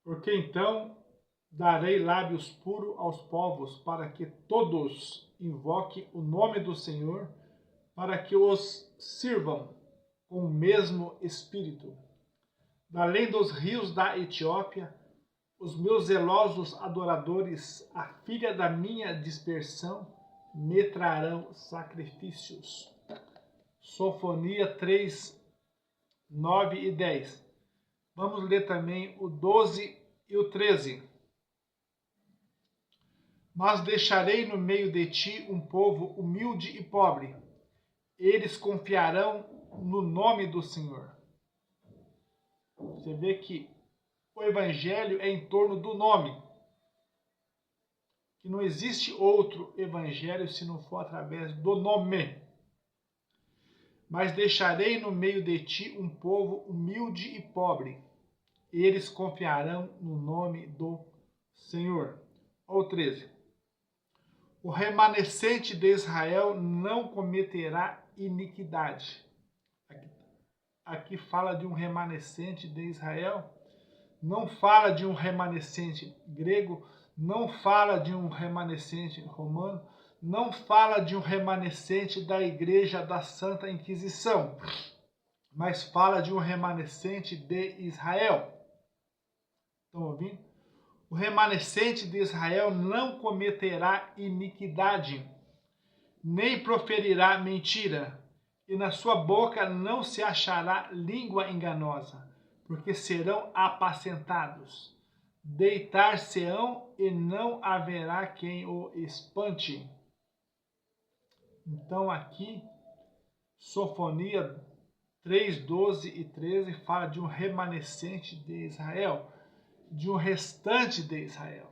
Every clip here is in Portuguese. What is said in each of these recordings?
Porque então darei lábios puros aos povos, para que todos invoquem o nome do Senhor, para que os sirvam com o mesmo espírito. Além dos rios da Etiópia, os meus zelosos adoradores, a filha da minha dispersão, me trarão sacrifícios. Sofonia 3, 9 e 10. Vamos ler também o 12 e o 13. Mas deixarei no meio de ti um povo humilde e pobre. Eles confiarão no nome do Senhor. Você vê que o evangelho é em torno do nome. Que não existe outro evangelho se não for através do nome. Mas deixarei no meio de ti um povo humilde e pobre. Eles confiarão no nome do Senhor. Ou 13. O remanescente de Israel não cometerá iniquidade. Aqui fala de um remanescente de Israel. Não fala de um remanescente grego. Não fala de um remanescente romano. Não fala de um remanescente da Igreja da Santa Inquisição. Mas fala de um remanescente de Israel. Estão ouvindo? O remanescente de Israel não cometerá iniquidade, nem proferirá mentira, e na sua boca não se achará língua enganosa, porque serão apacentados. Deitar-se-ão e não haverá quem o espante. Então aqui, Sofonia 3, 12 e 13 fala de um remanescente de Israel, de um restante de Israel.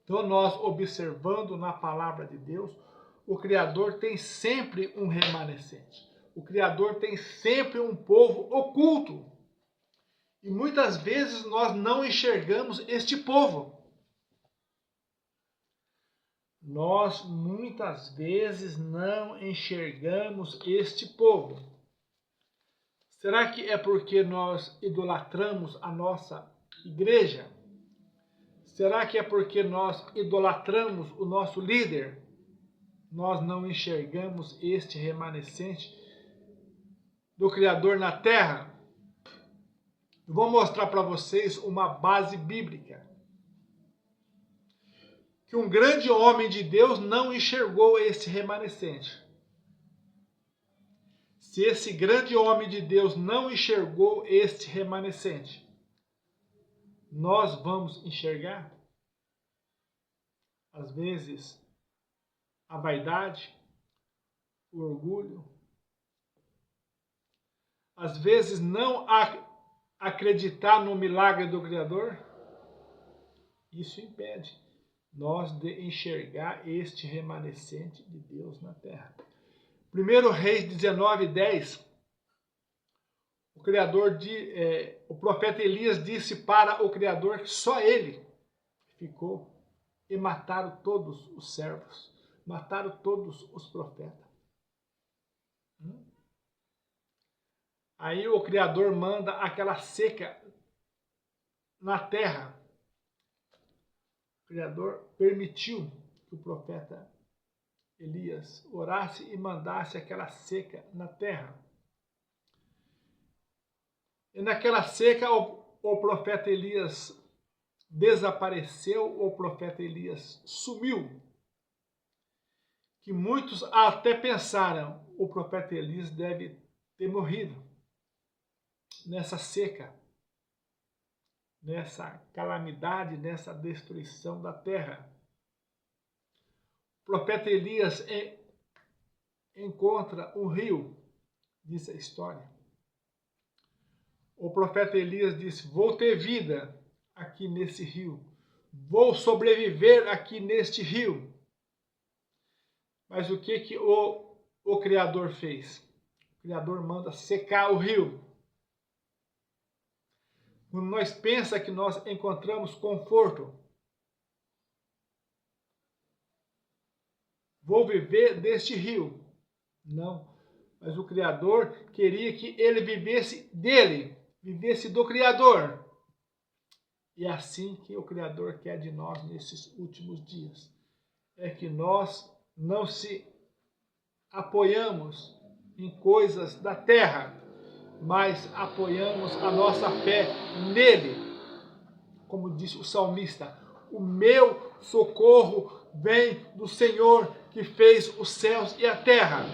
Então nós observando na palavra de Deus, o Criador tem sempre um remanescente. O Criador tem sempre um povo oculto. E muitas vezes nós não enxergamos este povo. Nós muitas vezes não enxergamos este povo. Será que é porque nós idolatramos a nossa igreja? Será que é porque nós idolatramos o nosso líder? Nós não enxergamos este remanescente do Criador na terra? Eu vou mostrar para vocês uma base bíblica. Que um grande homem de Deus não enxergou este remanescente. Se esse grande homem de Deus não enxergou este remanescente, nós vamos enxergar? Às vezes, a vaidade, o orgulho, às vezes não acreditar no milagre do Criador, isso impede nós de enxergar este remanescente de Deus na terra. 1 Reis 19, 10, o profeta Elias disse para o Criador que só ele ficou e mataram todos os servos, mataram todos os profetas. Aí o Criador manda aquela seca na terra. O Criador permitiu que o profeta Elias orasse e mandasse aquela seca na terra. E naquela seca o profeta Elias desapareceu, o profeta Elias sumiu. Que muitos até pensaram, o profeta Elias deve ter morrido nessa seca, nessa calamidade, nessa destruição da terra. O profeta Elias encontra um rio, diz a história. O profeta Elias disse, vou ter vida aqui nesse rio, vou sobreviver aqui neste rio. Mas o que o Criador fez? O Criador manda secar o rio. Quando nós pensamos que nós encontramos conforto, vou viver deste rio. Não, mas o Criador queria que ele vivesse dele, vivesse do Criador. E é assim que o Criador quer de nós nesses últimos dias. É que nós não se apoiamos em coisas da terra, mas apoiamos a nossa fé nele. Como disse o salmista, o meu socorro vem do Senhor que fez os céus e a terra.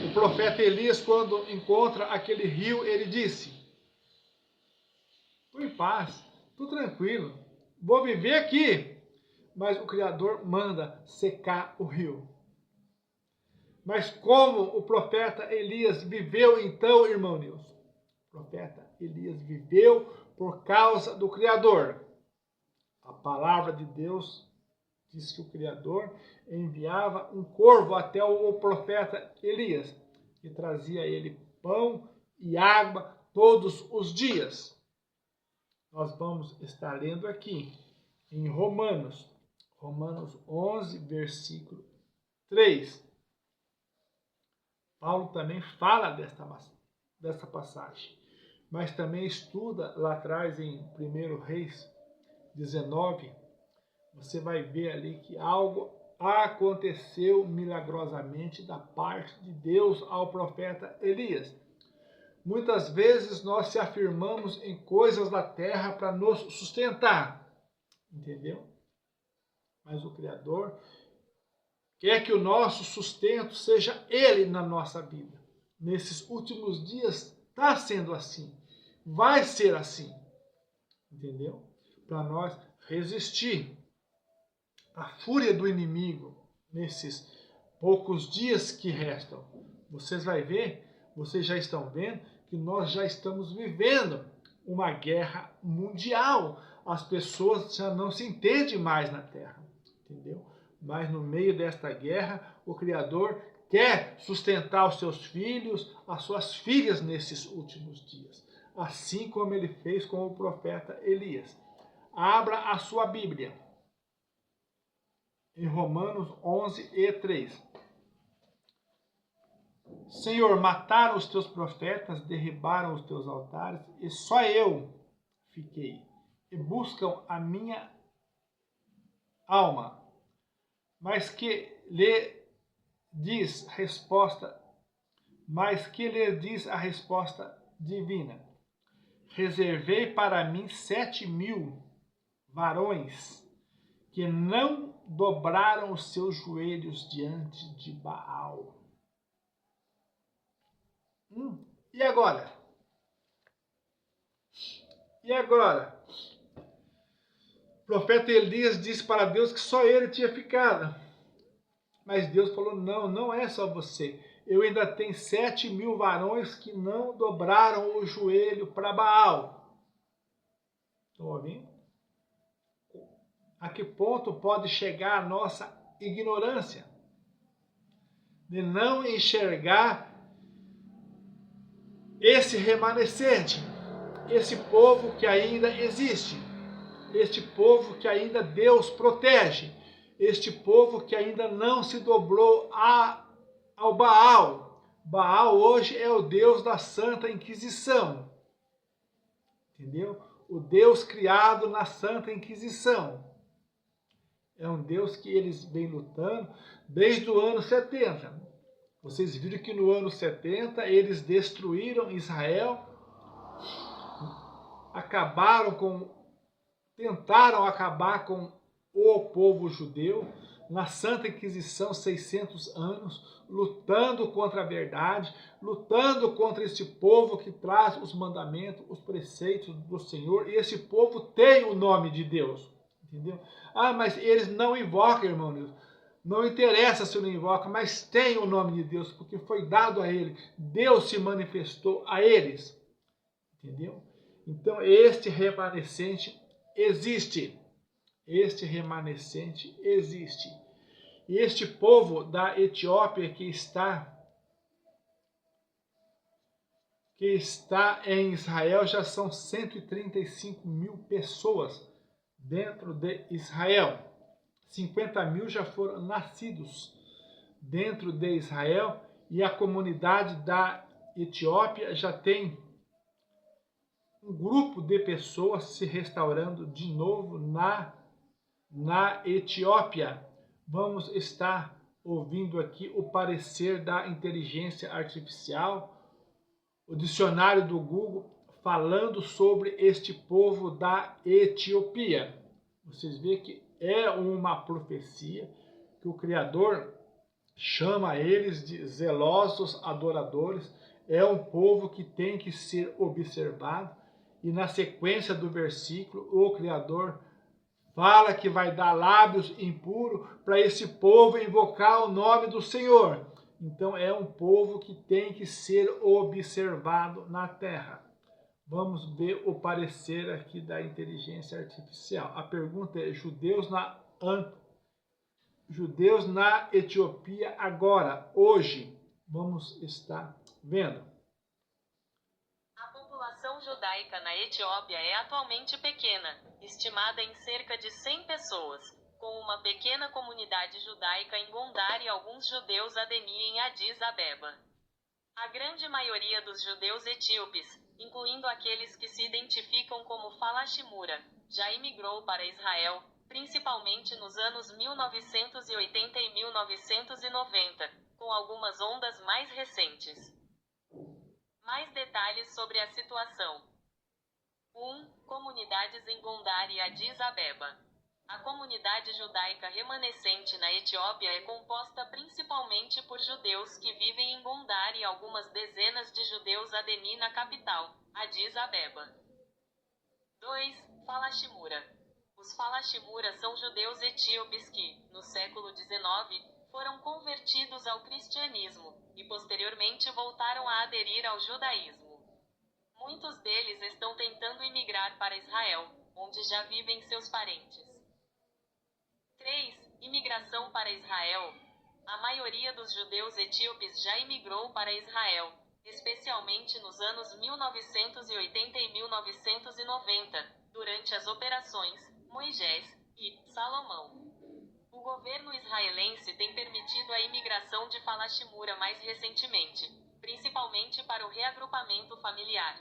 O profeta Elias, quando encontra aquele rio, ele disse: estou em paz, estou tranquilo, vou viver aqui. Mas o Criador manda secar o rio. Mas como o profeta Elias viveu então, irmão Nilson? O profeta Elias viveu por causa do Criador. A palavra de Deus diz que o Criador enviava um corvo até o profeta Elias e trazia a ele pão e água todos os dias. Nós vamos estar lendo aqui em Romanos 11, versículo 3. Paulo também fala desta passagem, mas também estuda lá atrás em 1 Reis 19, você vai ver ali que algo aconteceu milagrosamente da parte de Deus ao profeta Elias. Muitas vezes nós se afirmamos em coisas da terra para nos sustentar, entendeu? Mas o Criador quer que o nosso sustento seja Ele na nossa vida. Nesses últimos dias está sendo assim, vai ser assim, entendeu? Para nós resistir à fúria do inimigo nesses poucos dias que restam. Vocês já estão vendo que nós já estamos vivendo uma guerra mundial. As pessoas já não se entendem mais na Terra, entendeu? Mas no meio desta guerra, o Criador quer sustentar os seus filhos, as suas filhas nesses últimos dias. Assim como ele fez com o profeta Elias. Abra a sua Bíblia. Em Romanos 11 e 3. Senhor, mataram os teus profetas, derribaram os teus altares, e só eu fiquei. E buscam a minha alma. Mas que lhe diz a resposta divina? Reservei para mim 7.000 varões que não dobraram os seus joelhos diante de Baal. E agora? O profeta Elias disse para Deus que só ele tinha ficado. Mas Deus falou, não é só você. Eu ainda tenho 7.000 varões que não dobraram o joelho para Baal. Estão ouvindo? A que ponto pode chegar a nossa ignorância? De não enxergar esse remanescente, esse povo que ainda existe, este povo que ainda Deus protege, este povo que ainda não se dobrou ao Baal. Baal hoje é o Deus da Santa Inquisição, entendeu? O Deus criado na Santa Inquisição. É um Deus que eles vêm lutando desde o ano 70. Vocês viram que no ano 70 eles destruíram Israel, tentaram acabar com o povo judeu, na Santa Inquisição, 600 anos, lutando contra a verdade, lutando contra esse povo que traz os mandamentos, os preceitos do Senhor, e esse povo tem o nome de Deus, entendeu? Mas eles não invocam, irmão Deus. Não interessa se não invoca, mas tem o nome de Deus, porque foi dado a ele. Deus se manifestou a eles. Entendeu? Então, este remanescente existe. Este remanescente existe. E este povo da Etiópia que está em Israel já são 135.000 pessoas dentro de Israel. 50.000 já foram nascidos dentro de Israel e a comunidade da Etiópia já tem um grupo de pessoas se restaurando de novo na Etiópia. Vamos estar ouvindo aqui o parecer da inteligência artificial, o dicionário do Google, falando sobre este povo da Etiópia. Vocês veem que é uma profecia que o Criador chama eles de zelosos adoradores. É um povo que tem que ser observado. E na sequência do versículo, o Criador fala que vai dar lábios impuros para esse povo invocar o nome do Senhor. Então é um povo que tem que ser observado na terra. Vamos ver o parecer aqui da inteligência artificial. A pergunta é: judeus na Etiópia agora, hoje? Vamos estar vendo. A população judaica na Etiópia é atualmente pequena, estimada em cerca de 100 pessoas, com uma pequena comunidade judaica em Gondar e alguns judeus Adeni em Addis Abeba. A grande maioria dos judeus etíopes, incluindo aqueles que se identificam como Falashimura, já imigrou para Israel, principalmente nos anos 1980 e 1990, com algumas ondas mais recentes. Mais detalhes sobre a situação. 1. Comunidades em Gondar e Addis Abeba. A comunidade judaica remanescente na Etiópia é composta principalmente por judeus que vivem em Gondar e algumas dezenas de judeus Adeni na capital, Addis Abeba. 2. Falashimura. Os Falashimura são judeus etíopes que, no século XIX, foram convertidos ao cristianismo e posteriormente voltaram a aderir ao judaísmo. Muitos deles estão tentando imigrar para Israel, onde já vivem seus parentes. 3. Imigração para Israel. A maioria dos judeus etíopes já imigrou para Israel, especialmente nos anos 1980 e 1990, durante as operações Moisés e Salomão. O governo israelense tem permitido a imigração de Falashimura mais recentemente, principalmente para o reagrupamento familiar.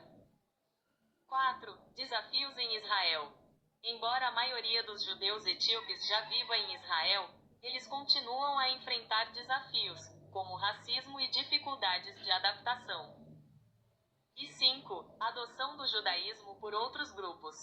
4. Desafios em Israel. Embora a maioria dos judeus etíopes já viva em Israel, eles continuam a enfrentar desafios, como racismo e dificuldades de adaptação. E 5. Adoção do judaísmo por outros grupos.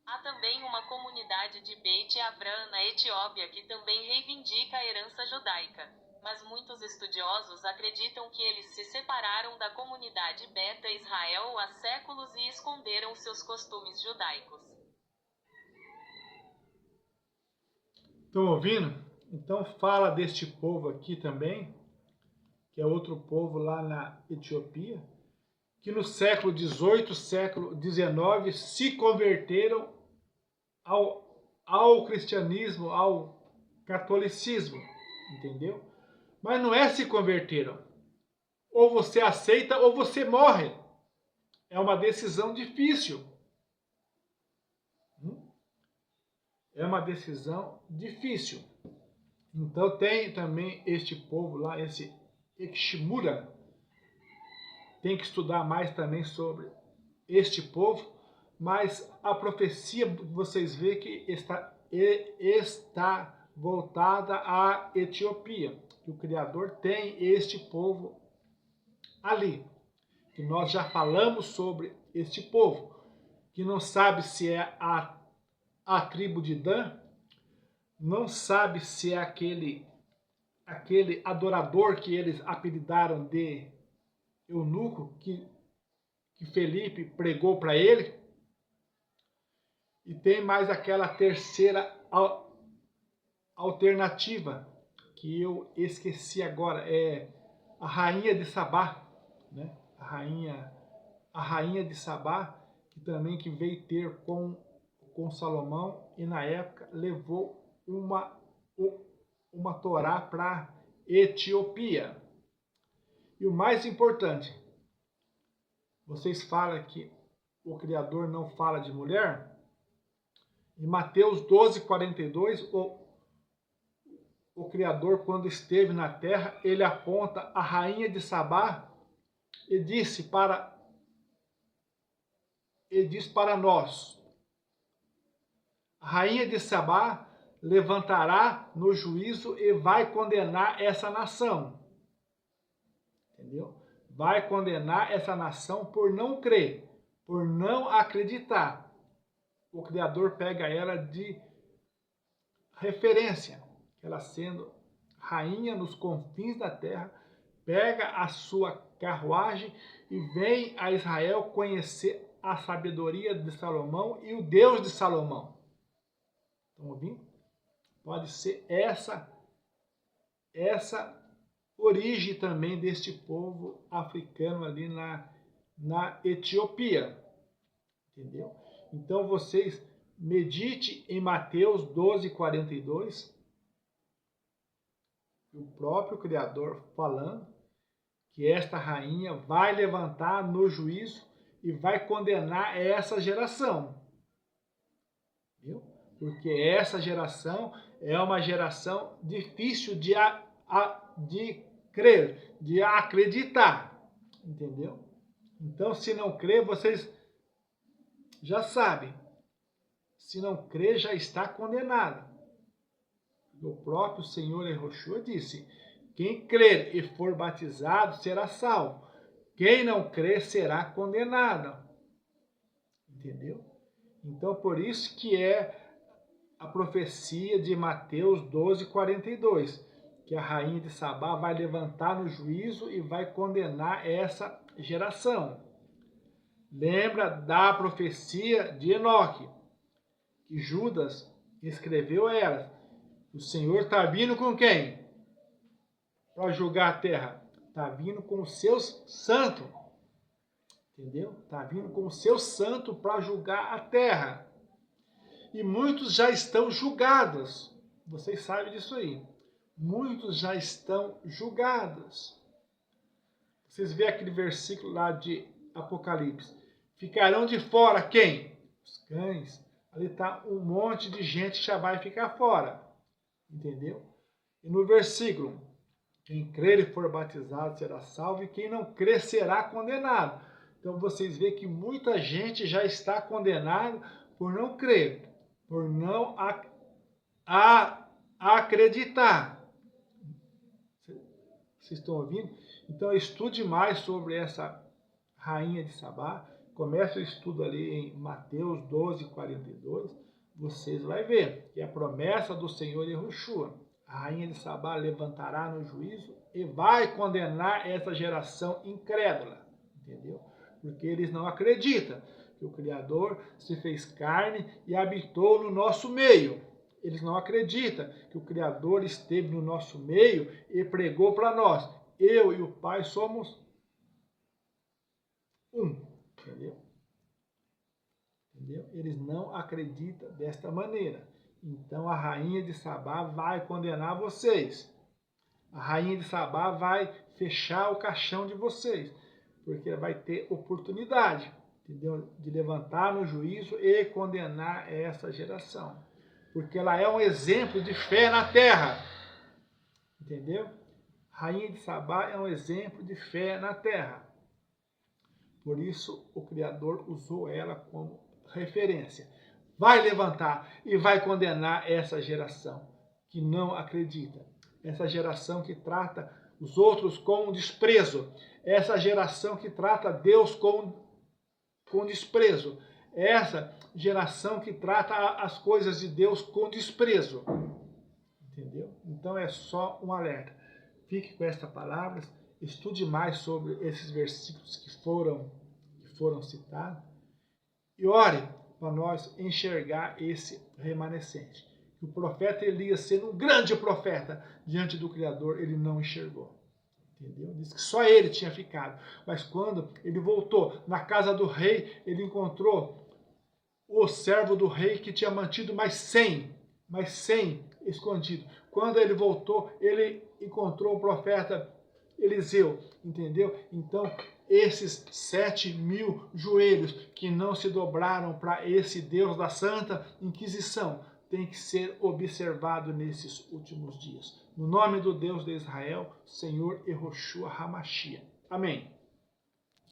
Há também uma comunidade de Beit Avraham na Etiópia que também reivindica a herança judaica, mas muitos estudiosos acreditam que eles se separaram da comunidade Beta Israel há séculos e esconderam seus costumes judaicos. Estão ouvindo? Então fala deste povo aqui também, que é outro povo lá na Etiópia, que no século XVIII, século XIX, se converteram ao cristianismo, ao catolicismo, entendeu? Mas não é se converteram. Ou você aceita ou você morre. É uma decisão difícil. É uma decisão difícil. Então tem também este povo lá, esse Ekshimura. Tem que estudar mais também sobre este povo, mas a profecia, vocês veem que está voltada à Etiópia, que o Criador tem este povo ali, que nós já falamos sobre este povo, que não sabe se é a tribo de Dan, não sabe se é aquele adorador que eles apelidaram de eunuco, que Felipe pregou para ele. E tem mais aquela terceira alternativa, que eu esqueci agora, é a rainha de Sabá, né? A rainha de Sabá, que também que veio ter com Salomão e na época levou uma Torá para Etiópia. E o mais importante, vocês falam que o Criador não fala de mulher? Em Mateus 12:42, o Criador, quando esteve na terra, ele aponta a rainha de Sabá e disse para e diz para nós: a rainha de Sabá levantará no juízo e vai condenar essa nação. Entendeu? Vai condenar essa nação por não crer, por não acreditar. O Criador pega ela de referência, ela sendo rainha nos confins da terra, pega a sua carruagem e vem a Israel conhecer a sabedoria de Salomão e o Deus de Salomão. Estão ouvindo? Pode ser essa origem também deste povo africano ali na Etiópia. Entendeu? Então vocês medite em Mateus 12:42, o próprio Criador falando que esta rainha vai levantar no juízo e vai condenar essa geração. Viu? Porque essa geração é uma geração difícil de crer, de acreditar. Entendeu? Então, se não crer, vocês já sabem. Se não crer, já está condenado. O próprio Senhor Yahushua disse: quem crer e for batizado será salvo. Quem não crer será condenado. Entendeu? Então, por isso que é a profecia de Mateus 12:42, que a rainha de Sabá vai levantar no juízo e vai condenar essa geração. Lembra da profecia de Enoque, que Judas escreveu ela. O Senhor está vindo com quem? Para julgar a terra. Está vindo com os seus santos. Entendeu? Está vindo com os seus santos para julgar a terra. E muitos já estão julgados. Vocês sabem disso aí. Muitos já estão julgados. Vocês vê aquele versículo lá de Apocalipse. Ficarão de fora quem? Os cães. Ali está um monte de gente que já vai ficar fora. Entendeu? E no versículo, quem crer e for batizado será salvo, e quem não crer será condenado. Então vocês veem que muita gente já está condenada por não crer, por não acreditar. Vocês estão ouvindo? Então estude mais sobre essa rainha de Sabá. Comece o estudo ali em Mateus 12:42. Vocês vão ver que é a promessa do Senhor Yahushua. A rainha de Sabá levantará no juízo e vai condenar essa geração incrédula. Entendeu? Porque eles não acreditam que o Criador se fez carne e habitou no nosso meio. Eles não acreditam que o Criador esteve no nosso meio e pregou para nós. Eu e o Pai somos um. Entendeu? Entendeu? Eles não acreditam desta maneira. Então a rainha de Sabá vai condenar vocês. A rainha de Sabá vai fechar o caixão de vocês. Porque vai ter oportunidade, entendeu? De levantar no juízo e condenar essa geração. Porque ela é um exemplo de fé na terra. Entendeu? A rainha de Sabá é um exemplo de fé na terra. Por isso o Criador usou ela como referência. Vai levantar e vai condenar essa geração que não acredita. Essa geração que trata os outros com desprezo. Essa geração que trata Deus com desprezo. Essa geração que trata as coisas de Deus com desprezo. Entendeu? Então é só um alerta. Fique com esta palavra. Estude mais sobre esses versículos que foram citados. E ore para nós enxergar esse remanescente. O profeta Elias, sendo um grande profeta diante do Criador, ele não enxergou. Entendeu? Diz que só ele tinha ficado. Mas quando ele voltou na casa do rei, ele encontrou o servo do rei que tinha mantido mais 100 escondido. Quando ele voltou, ele encontrou o profeta Eliseu. Entendeu? Então, esses 7.000 joelhos que não se dobraram para esse Deus da Santa Inquisição tem que ser observado nesses últimos dias. No nome do Deus de Israel, Senhor Yahushua HaMashiach. Amém.